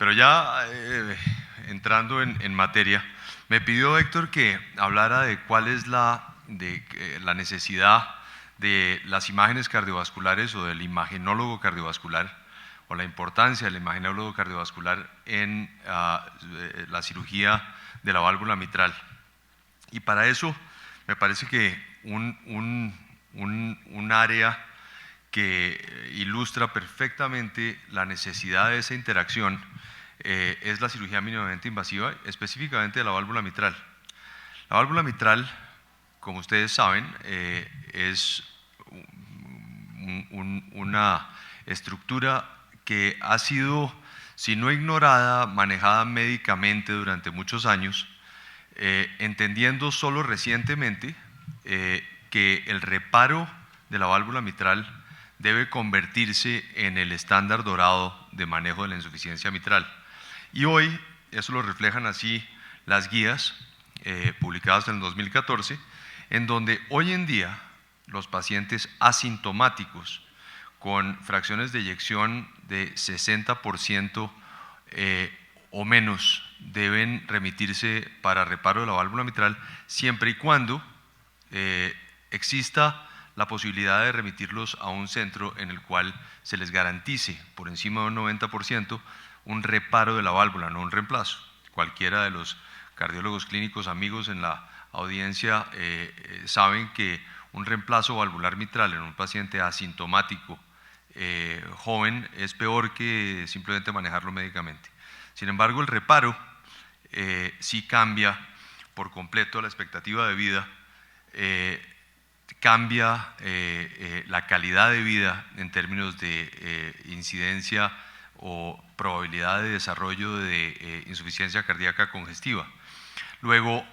Pero ya entrando en materia, me pidió Héctor que hablara de cuál es la necesidad de las imágenes cardiovasculares o del imagenólogo cardiovascular, o la importancia del imagenólogo cardiovascular en la cirugía de la válvula mitral. Y para eso me parece que un área que ilustra perfectamente la necesidad de esa interacción es la cirugía mínimamente invasiva, específicamente de la válvula mitral. La válvula mitral, como ustedes saben, es una estructura que ha sido, si no ignorada, manejada médicamente durante muchos años, entendiendo solo recientemente que el reparo de la válvula mitral debe convertirse en el estándar dorado de manejo de la insuficiencia mitral. Y hoy, eso lo reflejan así las guías publicadas en el 2014, en donde hoy en día los pacientes asintomáticos con fracciones de eyección de 60% o menos deben remitirse para reparo de la válvula mitral, siempre y cuando exista la posibilidad de remitirlos a un centro en el cual se les garantice por encima de un 90% un reparo de la válvula, no un reemplazo. Cualquiera de los cardiólogos clínicos amigos en la audiencia saben que un reemplazo valvular mitral en un paciente asintomático joven es peor que simplemente manejarlo médicamente. Sin embargo, el reparo sí cambia por completo la expectativa de vida, cambia la calidad de vida en términos de incidencia o probabilidad de desarrollo de insuficiencia cardíaca congestiva. Luego,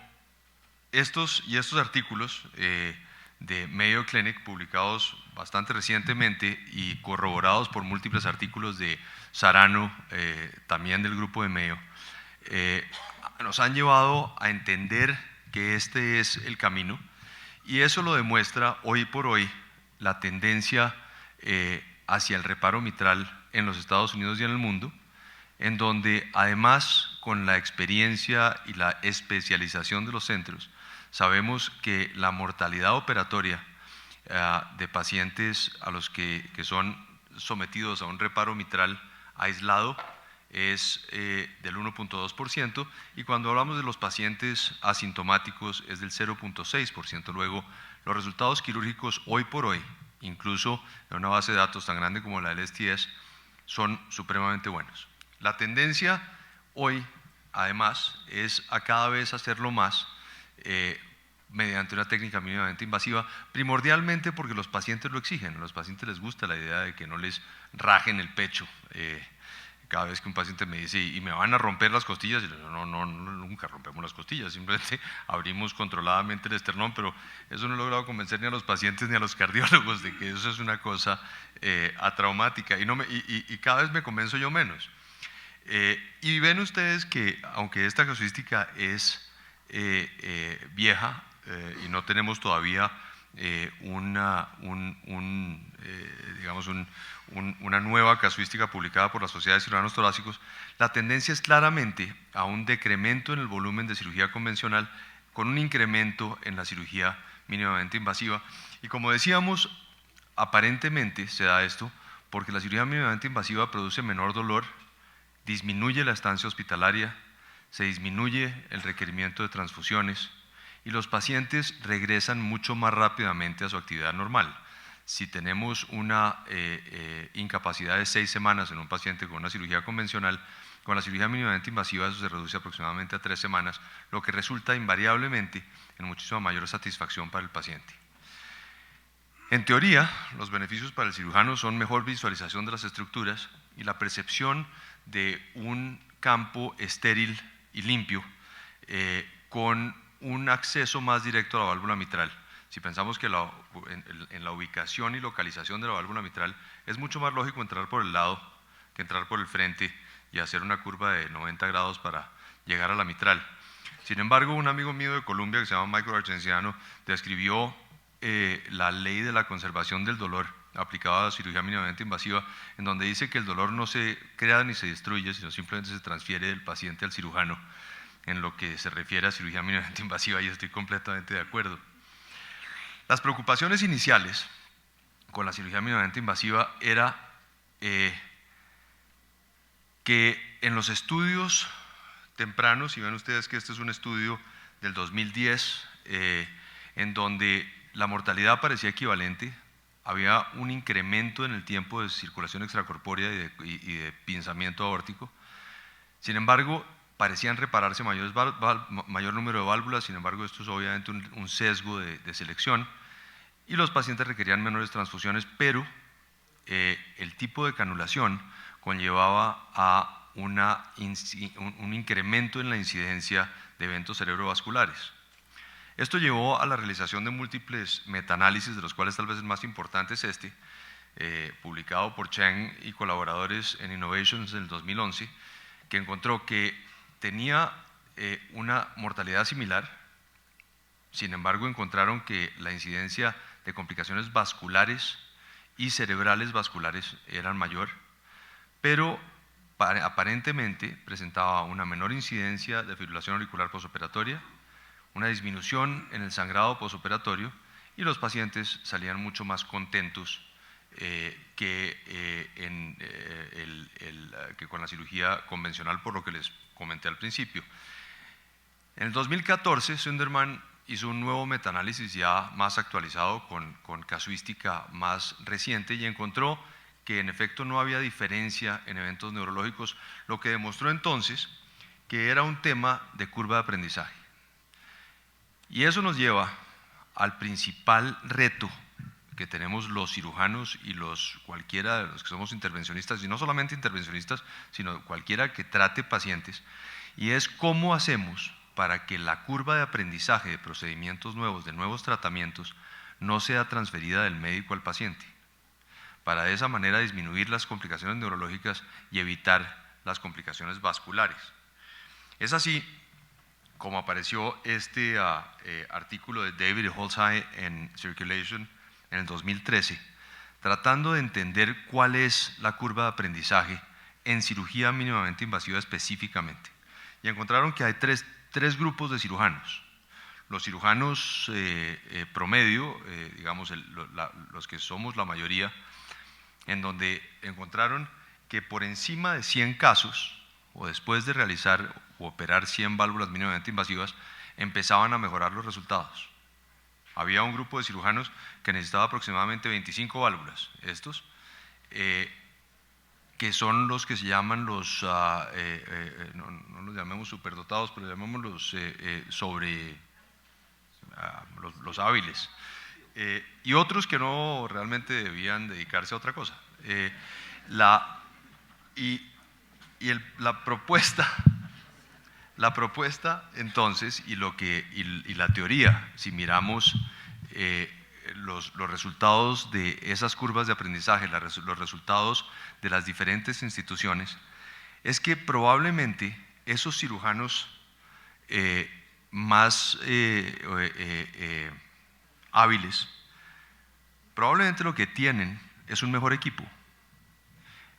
estos artículos de Mayo Clinic, publicados bastante recientemente y corroborados por múltiples artículos de Sarano, también del grupo de Mayo, nos han llevado a entender que este es el camino, y eso lo demuestra hoy por hoy la tendencia hacia el reparo mitral en los Estados Unidos y en el mundo, en donde además con la experiencia y la especialización de los centros, sabemos que la mortalidad operatoria de pacientes a los que son sometidos a un reparo mitral aislado es del 1.2%, y cuando hablamos de los pacientes asintomáticos es del 0.6%. Luego, los resultados quirúrgicos hoy por hoy, incluso en una base de datos tan grande como la del STS, son supremamente buenos. La tendencia hoy, además, es a cada vez hacerlo más mediante una técnica mínimamente invasiva, primordialmente porque los pacientes lo exigen. A los pacientes les gusta la idea de que no les rajen el pecho. Cada vez que un paciente me dice, ¿y me van a romper las costillas? Y yo, no, nunca rompemos las costillas, simplemente abrimos controladamente el esternón, pero eso no he logrado convencer ni a los pacientes ni a los cardiólogos de que eso es una cosa atraumática, y cada vez me convenzo yo menos. Y ven ustedes que, aunque esta casuística es vieja y no tenemos todavía una nueva casuística publicada por la Sociedad de Cirujanos Torácicos, la tendencia es claramente a un decremento en el volumen de cirugía convencional con un incremento en la cirugía mínimamente invasiva. Y como decíamos, aparentemente se da esto porque la cirugía mínimamente invasiva produce menor dolor, disminuye la estancia hospitalaria, se disminuye el requerimiento de transfusiones y los pacientes regresan mucho más rápidamente a su actividad normal. Si tenemos una incapacidad de 6 semanas en un paciente con una cirugía convencional, con la cirugía mínimamente invasiva eso se reduce aproximadamente a 3 semanas, lo que resulta invariablemente en muchísima mayor satisfacción para el paciente. En teoría, los beneficios para el cirujano son mejor visualización de las estructuras y la percepción de un campo estéril y limpio con un acceso más directo a la válvula mitral. Si pensamos que en la ubicación y localización de la válvula mitral es mucho más lógico entrar por el lado que entrar por el frente y hacer una curva de 90 grados para llegar a la mitral. Sin embargo, un amigo mío de Colombia que se llama Michael Argenziano describió la ley de la conservación del dolor aplicado a cirugía mínimamente invasiva, en donde dice que el dolor no se crea ni se destruye, sino simplemente se transfiere del paciente al cirujano, en lo que se refiere a cirugía mínimamente invasiva, y estoy completamente de acuerdo. Las preocupaciones iniciales con la cirugía mínimamente invasiva era que en los estudios tempranos, y ven ustedes que este es un estudio del 2010, en donde la mortalidad parecía equivalente, había un incremento en el tiempo de circulación extracorpórea y de pinzamiento aórtico. Sin embargo, parecían repararse mayor número de válvulas. Sin embargo, esto es obviamente un sesgo de selección, y los pacientes requerían menores transfusiones, pero el tipo de canulación conllevaba a un incremento en la incidencia de eventos cerebrovasculares. Esto llevó a la realización de múltiples metaanálisis, de los cuales tal vez el más importante es este, publicado por Cheng y colaboradores en Innovations en el 2011, que encontró que tenía una mortalidad similar. Sin embargo, encontraron que la incidencia de complicaciones vasculares y cerebrales vasculares eran mayor, pero aparentemente presentaba una menor incidencia de fibrilación auricular posoperatoria, una disminución en el sangrado posoperatorio, y los pacientes salían mucho más contentos que con la cirugía convencional, por lo que les comenté al principio. En el 2014, Sunderman hizo un nuevo metaanálisis ya más actualizado, con casuística más reciente, y encontró que en efecto no había diferencia en eventos neurológicos, lo que demostró entonces que era un tema de curva de aprendizaje. Y eso nos lleva al principal reto que tenemos los cirujanos y cualquiera de los que somos intervencionistas, y no solamente intervencionistas, sino cualquiera que trate pacientes, y es cómo hacemos para que la curva de aprendizaje de procedimientos nuevos, de nuevos tratamientos, no sea transferida del médico al paciente, para de esa manera disminuir las complicaciones neurológicas y evitar las complicaciones vasculares. Es así como apareció este artículo de David Holzhey en Circulation en el 2013, tratando de entender cuál es la curva de aprendizaje en cirugía mínimamente invasiva específicamente. Y encontraron que hay tres grupos de cirujanos. Los cirujanos promedio, digamos los que somos la mayoría, en donde encontraron que por encima de 100 casos, o después de realizar o operar 100 válvulas mínimamente invasivas, empezaban a mejorar los resultados. Había un grupo de cirujanos que necesitaba aproximadamente 25 válvulas, estos, que son los que se llaman no los llamemos superdotados, pero llamémoslos los hábiles, y otros que no realmente debían dedicarse a otra cosa. La propuesta entonces, y la teoría, si miramos los resultados de esas curvas de aprendizaje, los resultados de las diferentes instituciones, es que probablemente esos cirujanos más hábiles, probablemente lo que tienen es un mejor equipo.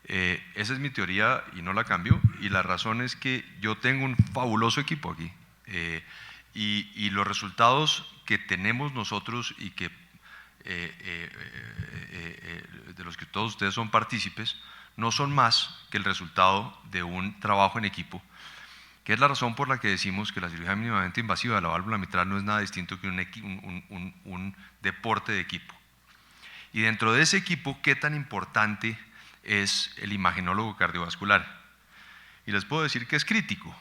Esa es mi teoría y no la cambio, y la razón es que yo tengo un fabuloso equipo aquí, y los resultados que tenemos nosotros y que de los que todos ustedes son partícipes no son más que el resultado de un trabajo en equipo, que es la razón por la que decimos que la cirugía mínimamente invasiva de la válvula mitral no es nada distinto que un deporte de equipo. Y dentro de ese equipo, ¿qué tan importante es el imagenólogo cardiovascular? Y les puedo decir que es crítico.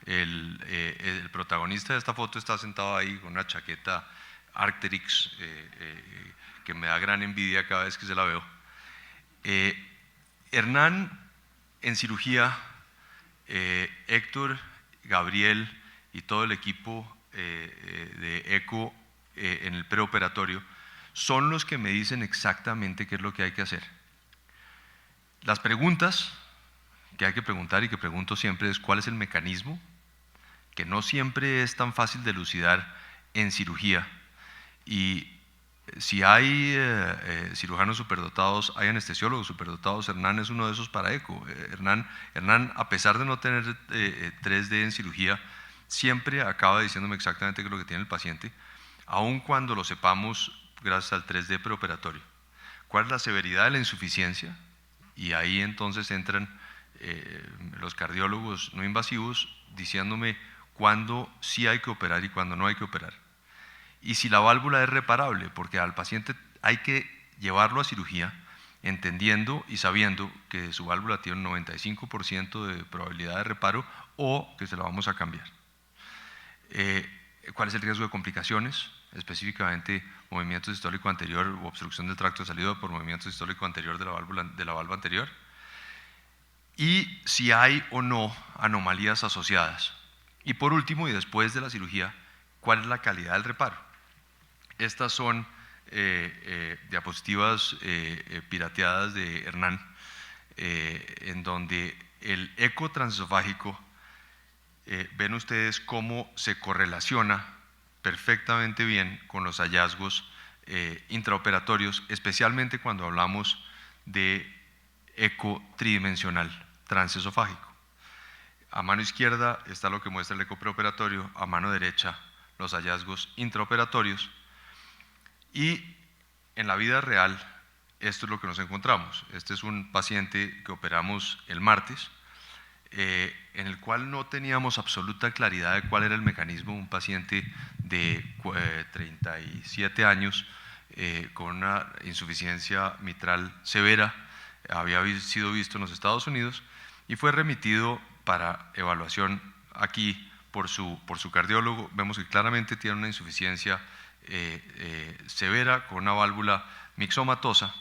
El protagonista de esta foto está sentado ahí con una chaqueta Arc'teryx que me da gran envidia cada vez que se la veo. Hernán en cirugía, Héctor, Gabriel y todo el equipo de ECO en el preoperatorio son los que me dicen exactamente qué es lo que hay que hacer. Las preguntas que hay que preguntar y que pregunto siempre es cuál es el mecanismo, que no siempre es tan fácil de elucidar en cirugía, y Si hay cirujanos superdotados, hay anestesiólogos superdotados. Hernán es uno de esos para eco. Hernán, a pesar de no tener 3D en cirugía, siempre acaba diciéndome exactamente qué es lo que tiene el paciente, aun cuando lo sepamos gracias al 3D preoperatorio. ¿Cuál es la severidad de la insuficiencia? Y ahí entonces entran los cardiólogos no invasivos diciéndome cuándo sí hay que operar y cuándo no hay que operar. Y si la válvula es reparable, porque al paciente hay que llevarlo a cirugía entendiendo y sabiendo que su válvula tiene un 95% de probabilidad de reparo o que se la vamos a cambiar. ¿Cuál es el riesgo de complicaciones? Específicamente movimiento sistólico anterior o obstrucción del tracto de salida por movimiento sistólico anterior de la valva anterior. Y si hay o no anomalías asociadas. Y por último, y después de la cirugía, ¿cuál es la calidad del reparo? Estas son diapositivas pirateadas de Hernán, en donde el eco transesofágico, ven ustedes cómo se correlaciona perfectamente bien con los hallazgos intraoperatorios, especialmente cuando hablamos de eco tridimensional transesofágico. A mano izquierda está lo que muestra el eco preoperatorio, a mano derecha los hallazgos intraoperatorios. Y en la vida real, esto es lo que nos encontramos. Este es un paciente que operamos el martes, en el cual no teníamos absoluta claridad de cuál era el mecanismo. Un paciente de 37 años con una insuficiencia mitral severa, había sido visto en los Estados Unidos y fue remitido para evaluación aquí por su cardiólogo. Vemos que claramente tiene una insuficiencia severa con una válvula mixomatosa,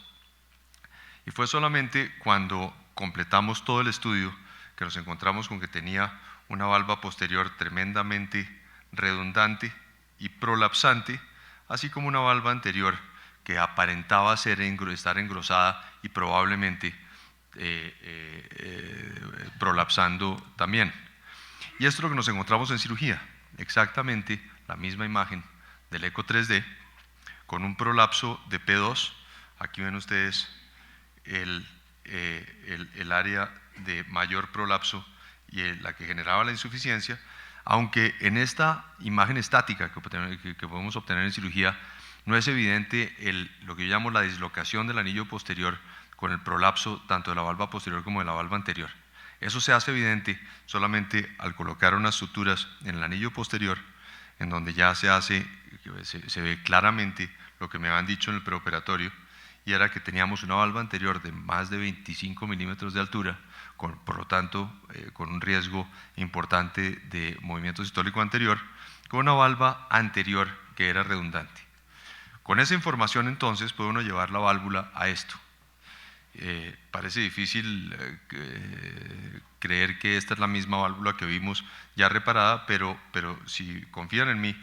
y fue solamente cuando completamos todo el estudio que nos encontramos con que tenía una valva posterior tremendamente redundante y prolapsante, así como una valva anterior que aparentaba estar engrosada y probablemente prolapsando también. Y esto es lo que nos encontramos en cirugía, exactamente la misma imagen del eco 3D con un prolapso de P2. Aquí ven ustedes el área de mayor prolapso y la que generaba la insuficiencia, aunque en esta imagen estática que podemos obtener en cirugía no es evidente lo que yo llamo la dislocación del anillo posterior con el prolapso tanto de la valva posterior como de la valva anterior. Eso se hace evidente solamente al colocar unas suturas en el anillo posterior, en donde ya se ve claramente lo que me habían dicho en el preoperatorio, y era que teníamos una valva anterior de más de 25 milímetros de altura, por lo tanto con un riesgo importante de movimiento sistólico anterior, con una valva anterior que era redundante. Con esa información entonces puede uno llevar la válvula a esto. Parece difícil creer que esta es la misma válvula que vimos ya reparada, pero si confían en mí,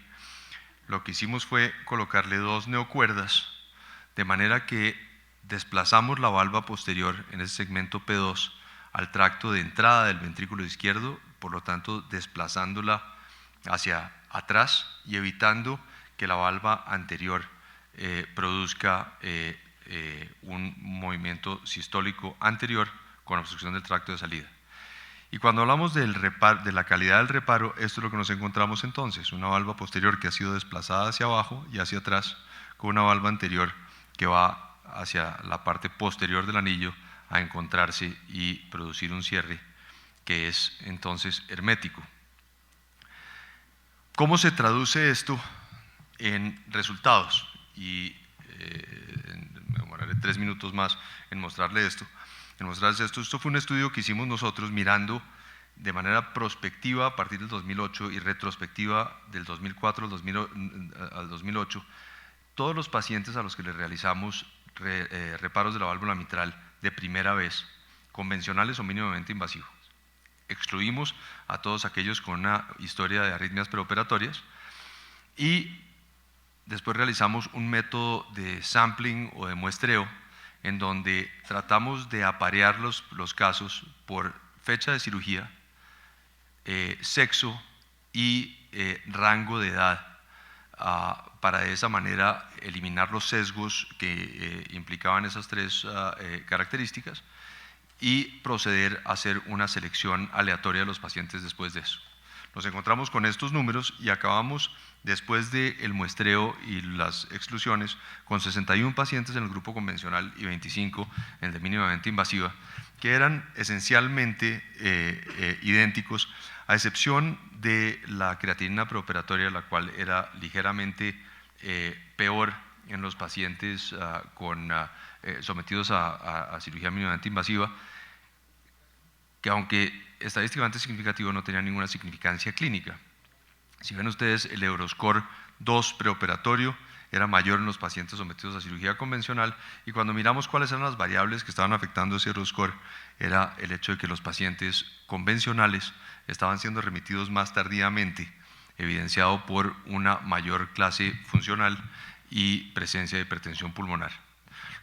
lo que hicimos fue colocarle 2 neocuerdas, de manera que desplazamos la valva posterior en ese segmento P2 al tracto de entrada del ventrículo izquierdo, por lo tanto desplazándola hacia atrás y evitando que la valva anterior produzca un movimiento sistólico anterior con obstrucción del tracto de salida. Y cuando hablamos de la calidad del reparo, esto es lo que nos encontramos entonces: una valva posterior que ha sido desplazada hacia abajo y hacia atrás, con una valva anterior que va hacia la parte posterior del anillo a encontrarse y producir un cierre que es entonces hermético. ¿Cómo se traduce esto en resultados? Y me demoraré 3 minutos más en mostrarles esto. Esto fue un estudio que hicimos nosotros mirando de manera prospectiva a partir del 2008 y retrospectiva del 2004 al 2008, todos los pacientes a los que les realizamos reparos de la válvula mitral de primera vez, convencionales o mínimamente invasivos. Excluimos a todos aquellos con una historia de arritmias preoperatorias y después realizamos un método de sampling o de muestreo en donde tratamos de aparear los casos por fecha de cirugía, sexo y rango de edad para de esa manera eliminar los sesgos que implicaban esas tres características y proceder a hacer una selección aleatoria de los pacientes después de eso. Nos encontramos con estos números y acabamos, después del muestreo y las exclusiones, con 61 pacientes en el grupo convencional y 25 en el de mínimamente invasiva, que eran esencialmente idénticos, a excepción de la creatinina preoperatoria, la cual era ligeramente peor en los pacientes sometidos a cirugía mínimamente invasiva, que aunque estadísticamente significativo no tenía ninguna significancia clínica. Si ven ustedes, el Euroscore 2 preoperatorio era mayor en los pacientes sometidos a cirugía convencional, y cuando miramos cuáles eran las variables que estaban afectando ese Euroscore, era el hecho de que los pacientes convencionales estaban siendo remitidos más tardíamente, evidenciado por una mayor clase funcional y presencia de hipertensión pulmonar.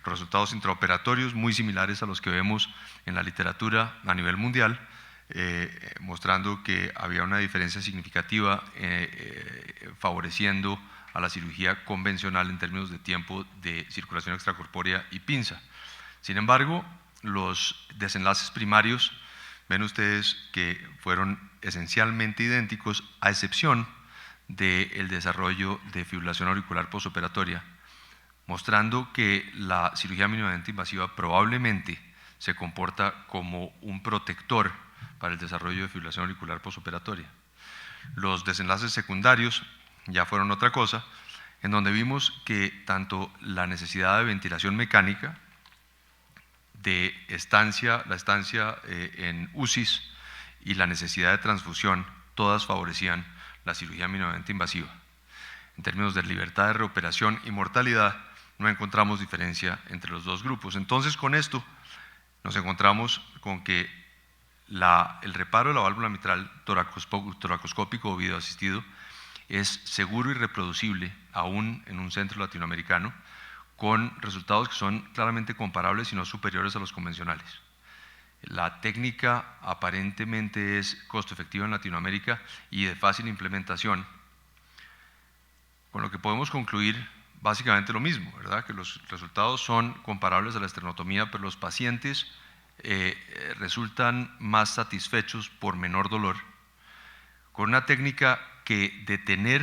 Los resultados intraoperatorios muy similares a los que vemos en la literatura a nivel mundial, mostrando que había una diferencia significativa favoreciendo a la cirugía convencional en términos de tiempo de circulación extracorpórea y pinza. Sin embargo, los desenlaces primarios, ven ustedes que fueron esencialmente idénticos, a excepción del desarrollo de fibrilación auricular postoperatoria, mostrando que la cirugía mínimamente invasiva probablemente se comporta como un protector para el desarrollo de fibrilación auricular postoperatoria. Los desenlaces secundarios ya fueron otra cosa, en donde vimos que tanto la necesidad de ventilación mecánica, de la estancia en UCIs y la necesidad de transfusión, todas favorecían la cirugía mínimamente invasiva. En términos de libertad de reoperación y mortalidad, no encontramos diferencia entre los dos grupos. Entonces, con esto nos encontramos con que el reparo de la válvula mitral toracoscópico o videoasistido es seguro y reproducible aún en un centro latinoamericano, con resultados que son claramente comparables y no superiores a los convencionales. La técnica aparentemente es costo efectiva en Latinoamérica y de fácil implementación, con lo que podemos concluir básicamente lo mismo, ¿verdad? Que los resultados son comparables a la esternotomía, pero los pacientes resultan más satisfechos por menor dolor, con una técnica que, de tener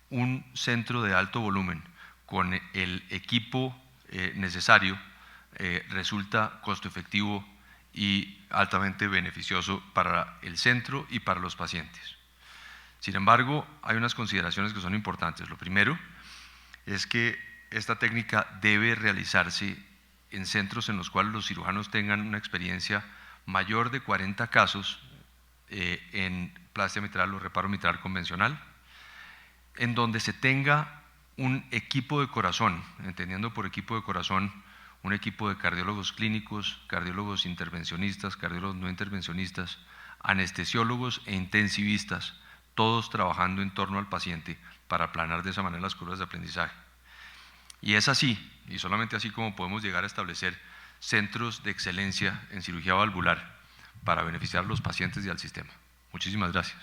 un centro de alto volumen con el equipo necesario, resulta costo efectivo y altamente beneficioso para el centro y para los pacientes. Sin embargo, hay unas consideraciones que son importantes. Lo primero es que esta técnica debe realizarse en centros en los cuales los cirujanos tengan una experiencia mayor de 40 casos en plastia mitral o reparo mitral convencional, en donde se tenga un equipo de corazón, entendiendo por equipo de corazón un equipo de cardiólogos clínicos, cardiólogos intervencionistas, cardiólogos no intervencionistas, anestesiólogos e intensivistas, todos trabajando en torno al paciente para aplanar de esa manera las curvas de aprendizaje. Y es así, y solamente así, como podemos llegar a establecer centros de excelencia en cirugía valvular para beneficiar a los pacientes y al sistema. Muchísimas gracias.